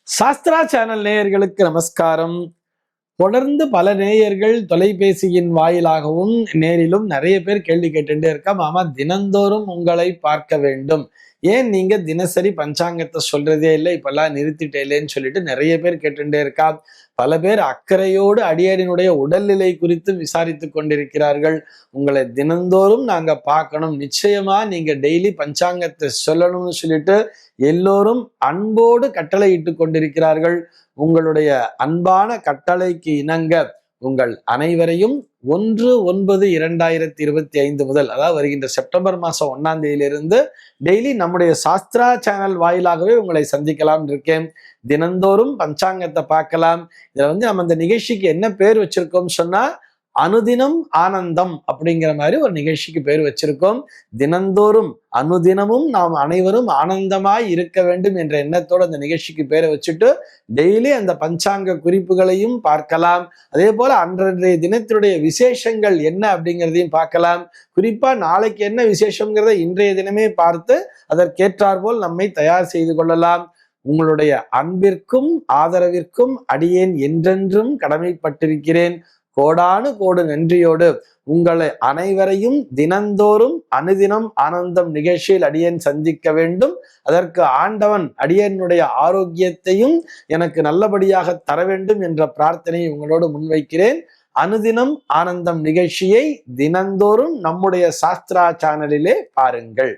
Sastra channel நேயர்களுக்கு நமஸ்காரம். தொடர்ந்து பல நேயர்கள் தொலைபேசியின் வாயிலாகவும் நேரிலும் நிறைய பேர் கேள்வி கேட்டுட்டே இருக்கா. மாமா, தினந்தோறும் உங்களை பார்க்க வேண்டும், ஏன் நீங்க தினசரி பஞ்சாங்கத்தை சொல்றதே இல்லை, இப்பெல்லாம் நிறுத்திட்டேலேன்னு சொல்லிட்டு நிறைய பேர் கேட்டுட்டே இருக்கா. பல பேர் அக்கறையோடு அடியேனுடைய உடல்நிலை குறித்து விசாரித்து கொண்டிருக்கிறார்கள். உங்களை தினந்தோறும் நாங்க பார்க்கணும், நிச்சயமா நீங்க டெய்லி பஞ்சாங்கத்தை சொல்லணும்னு சொல்லிட்டு எல்லோரும் அன்போடு கட்டளையிட்டு கொண்டிருக்கிறார்கள். உங்களுடைய அன்பான கட்டளைக்கு இணங்க உங்கள் அனைவரையும் 1/9/2025 முதல், அதாவது வருகின்ற செப்டம்பர் மாசம் 1ஆம் தேதியிலிருந்து டெய்லி நம்முடைய சாஸ்திரா சேனல் வாயிலாகவே உங்களை சந்திக்கலாம் இருக்கேன். தினந்தோறும் பஞ்சாங்கத்தை பார்க்கலாம். இதுல நம்ம இந்த நிகழ்ச்சிக்கு என்ன பேர் வச்சிருக்கோம் சொன்னா, அனுதினம் ஆனந்தம் அப்படிங்கிற மாதிரி ஒரு நிகழ்ச்சிக்கு பேர் வச்சிருக்கோம். தினந்தோறும் அனுதினமும் நாம் அனைவரும் ஆனந்தமாய் இருக்க வேண்டும் என்ற எண்ணத்தோடு அந்த நிகழ்ச்சிக்கு பேரை வச்சுட்டு டெய்லி அந்த பஞ்சாங்க குறிப்புகளையும் பார்க்கலாம். அதே போல அன்றைய தினத்தினுடைய விசேஷங்கள் என்ன அப்படிங்கிறதையும் பார்க்கலாம். குறிப்பா நாளைக்கு என்ன விசேஷங்கிறத இன்றைய தினமே பார்த்து அதற்கேற்றார் போல் நம்மை தயார் செய்து கொள்ளலாம். உங்களுடைய அன்பிற்கும் ஆதரவிற்கும் அடியேன் என்றென்றும் கடமைப்பட்டிருக்கிறேன். கோடானு கோடு நன்றியோடு உங்களை அனைவரையும் தினந்தோறும் அனுதினம் ஆனந்தம் நிகழ்ச்சியில் அடியேன் சந்திக்க வேண்டும். அதற்கு ஆண்டவன் அடியேனுடைய ஆரோக்கியத்தையும் எனக்கு நல்லபடியாக தர வேண்டும் என்ற பிரார்த்தனையை உங்களோடு முன்வைக்கிறேன். அனுதினம் ஆனந்தம் நிகழ்ச்சியை தினந்தோறும் நம்முடைய சாஸ்திரா சேனலிலே பாருங்கள்.